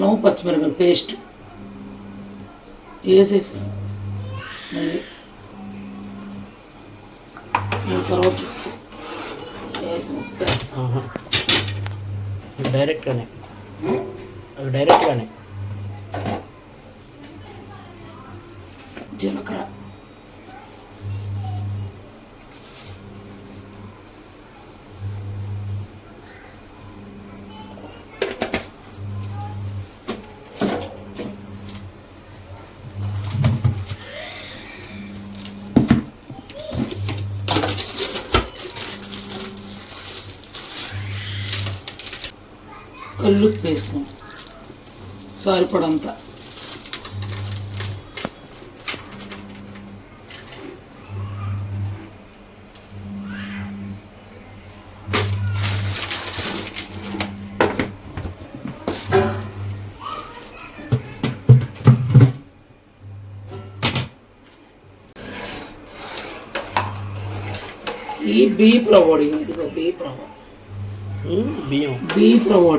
అల్లం పచ్చిమిరపకాయలు పేస్ట్ వేసేసి మళ్ళీ తర్వాత వేసి డైరెక్ట్గానే జీలకర్ర కల్లుప్పు వేసుకోండి సరిపడంతా. ఈ బీప్ రవ్వ ఇదిగో బీప్ రవ్వ బీప్ రవ్వ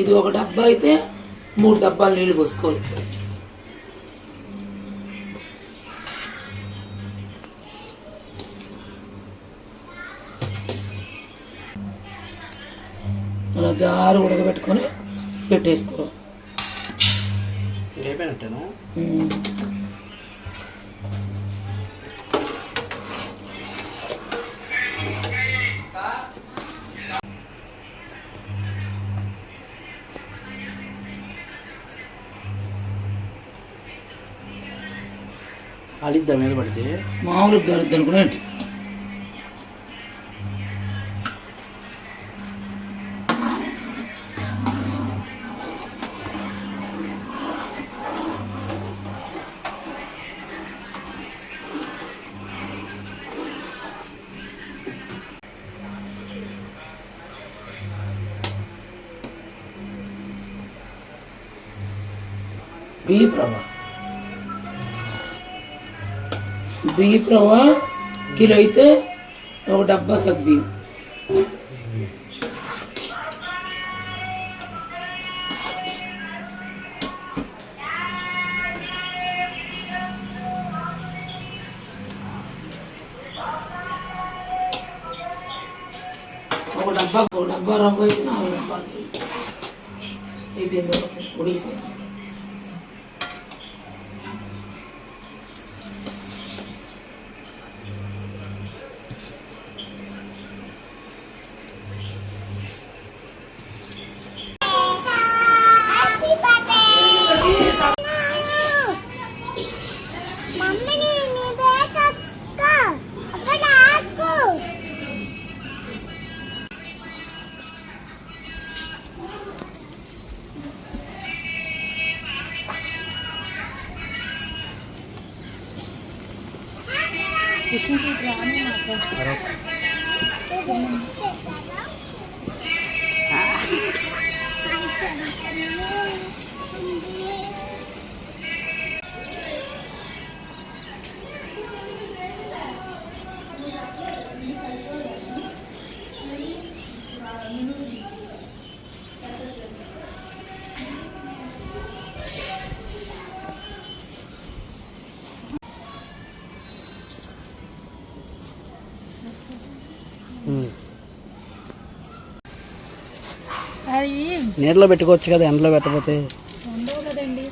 ఇది ఒక డబ్బా అయితే 3 డబ్బాలు నీళ్ళు పోసుకోవాలి. అలా జారు ఉడకబెట్టుకొని పెట్టేసుకోవాలి. కాలిద్దా మీద పడితే మామూలుగా కాలిద్ది అనుకునేంటి. బియ్యం రవ్వ కిలో అయితే ఒక డబ్బా సగ్బియ్యం. ఒక డబ్బా రవ్వ అయితే 4 డబ్బాలు అయిపోయింది. ఉడికిపోయింది. అది నీళ్ళలో పెట్టుకోవచ్చు కదా, ఎండలో పెట్టకపోతే ఉండవు కదండి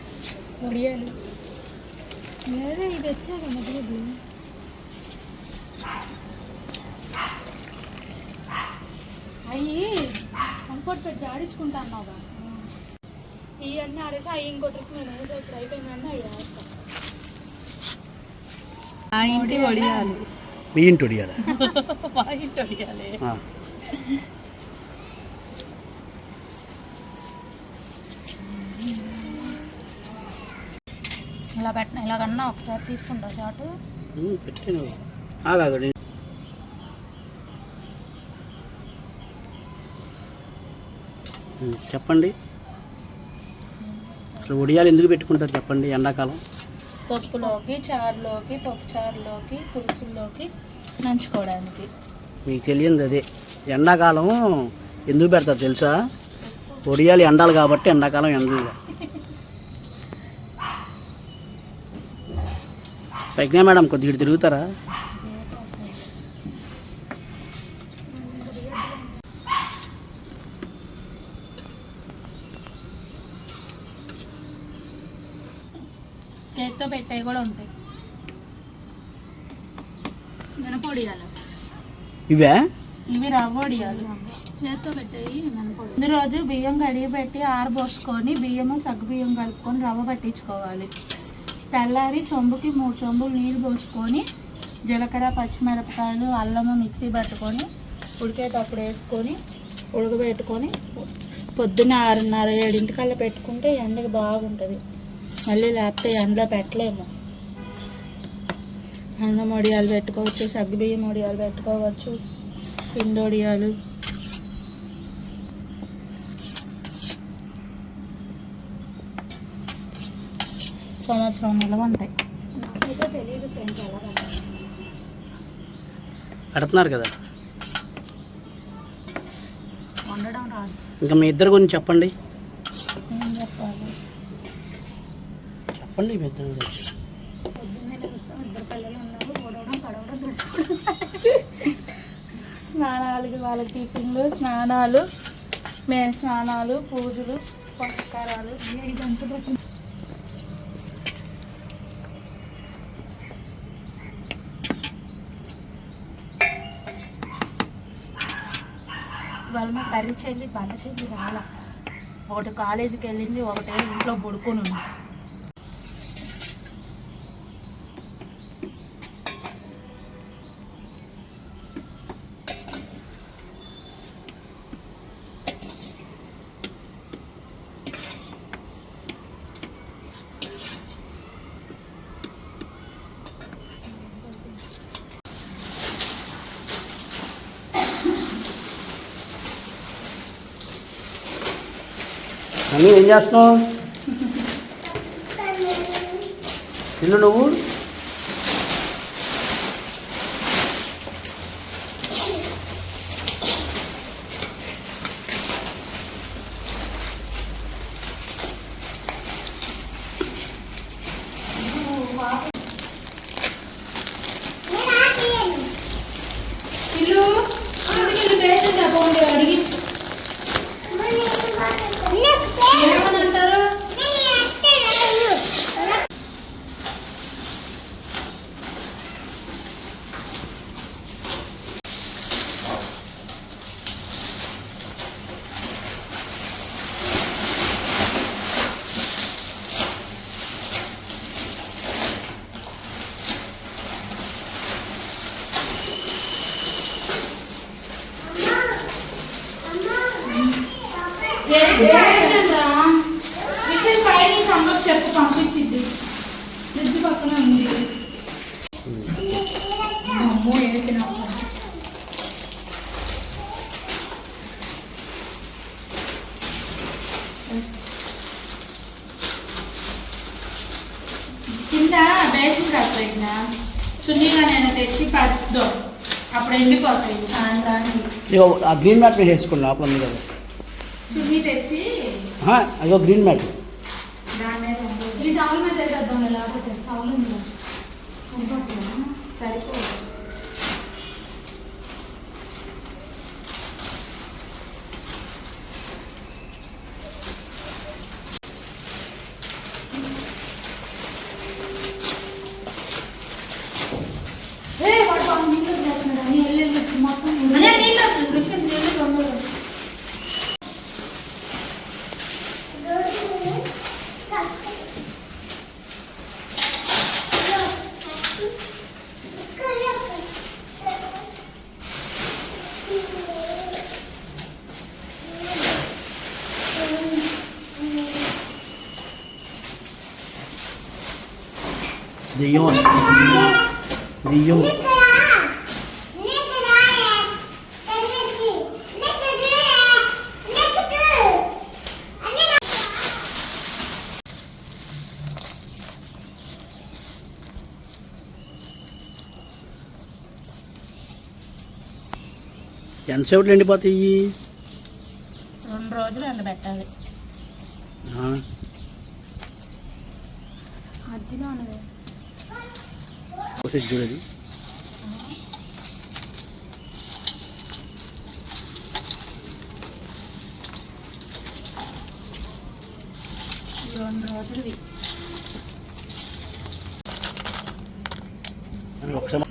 వడియాలు. లేదా ఇది వచ్చాక మొదలది అవి కంఫర్ట్ పెట్టి జాడించుకుంటా అన్నావుగా. ఇవన్నీ ఆరేసి అవి ఇంకో ట్రిప్ నేను ఏదో ఇప్పుడు అయిపోయిందంటే అవి వేస్తాను. ఆ ఇంటి వడియాలు మీ ఇంటి వడియాలి మా ఇంటి వడియాలి. ఇలా పెట్టిన ఇలాగన్నా ఒకసారి తీసుకుంటా షార్ట్ పెట్టాను. ఆగాగండి. చెప్పండి, అసలు వడియాలు ఎందుకు పెట్టుకుంటారు చెప్పండి? ఎండాకాలం పప్పులోకి, చారులోకి, పప్పు చారులోకి, పులుసుల్లోకి నంచుకోవడానికి. మీకు తెలియదు అదే. ఎండాకాలం ఎందుకు పెడతారు తెలుసా? ఒడియాలు ఎండాలి కాబట్టి ఎండాకాలం ఎండలు. ప్రజ్ఞా మేడం కొద్దిగా తిరుగుతారా? చేతితో పెట్టేవి కూడా ఉంటాయి. మినపొడియాలు ఇవే ఇవి రవ్వొడియాలు చేతితో పెట్టేవి మినపొడి. ముందు రోజు బియ్యం కడిగి పెట్టి ఆరబోసుకొని బియ్యము సగ్గుబియ్యం కలుపుకొని రవ్వ పట్టించుకోవాలి. తెల్లారి చెంబుకి 3 చెంబులు నీళ్ళు పోసుకొని జీలకర్ర పచ్చిమిరపకాయలు అల్లము మిక్సీ పట్టుకొని ఉడికేటప్పుడు వేసుకొని ఉడకబెట్టుకొని పొద్దున్న 6:30 7 పెట్టుకుంటే ఎండకి బాగుంటుంది. మళ్ళీ లేకపోతే ఎండలో పెట్టలేము. అన్నం వడియాలు పెట్టుకోవచ్చు, సగ్గుబియ్యం వడియాలు పెట్టుకోవచ్చు, పిండి వడియాలు. సంవత్సరం నిలవ ఉంటాయి. నాకైతే తెలియదు ఫ్రెండ్స్ ఎలా పెడుతున్నారు కదా. వండడం రాదు. ఇంకా మీ ఇద్దరు గురించి చెప్పండి. ఏం చెప్పాలి? చెప్పండి మీ ఇద్దరు గురించి. పొద్దున్నే లేస్తాం, 2 పిల్లలు ఉన్నారు. ఓడవడం పడవడం దుడుచుకోవడం. స్నానాలకి వాళ్ళకి టిఫిన్లు, స్నానాలు, మేము స్నానాలు, పూజలు, పురస్కారాలు ఇదంతా పెట్టింది. ఇవాళ మా కర్రీ చెల్లి బండ చెల్లి రాలా. ఒకటి కాలేజీకి వెళ్ళింది, ఒకటే ఇంట్లో పడుకొని ఉంది. మమ్మీ ఏం చేస్తున్నావు? ఇల్లు నువ్వు అడిగి ఏమనంటారు? చెప్పు, పంపించింది. ఫ్రిడ్జ్ పక్కన ఉంది. అమ్మో ఏడ్చినా కింద బేసిన్ రాకపోయిన సునీగా నేను తెచ్చి పచ్చుదాం, అప్పుడు ఎండిపోతాయి సాయంత్రానికి. ఆ గ్రీన్ మ్యాట్ మీద వేసుకోండి. లోపల ఉంది కదా సునీ తెచ్చి అయ్యో గ్రీన్ మ్యాట్ ఈ టవల్ మీద వేసేద్దాం. లేకపోతే టవల్ ఉంది సరిపోదు. వాడు నీళ్ళు చేస్తున్నాడు అని వెళ్ళి మొత్తం నీళ్ళు వస్తుంది. కృష్ణ నీళ్ళు తొందరగా దెయ్యం దెయ్యం ఎంతసేపట్లో ఎండిపోతాయి? 2 రోజులు ఎండబెట్టాలి. ఆ, మధ్యలో ఉన్నది కోసేసి చూడది. ఈ 2 రోజులు ఒకసారి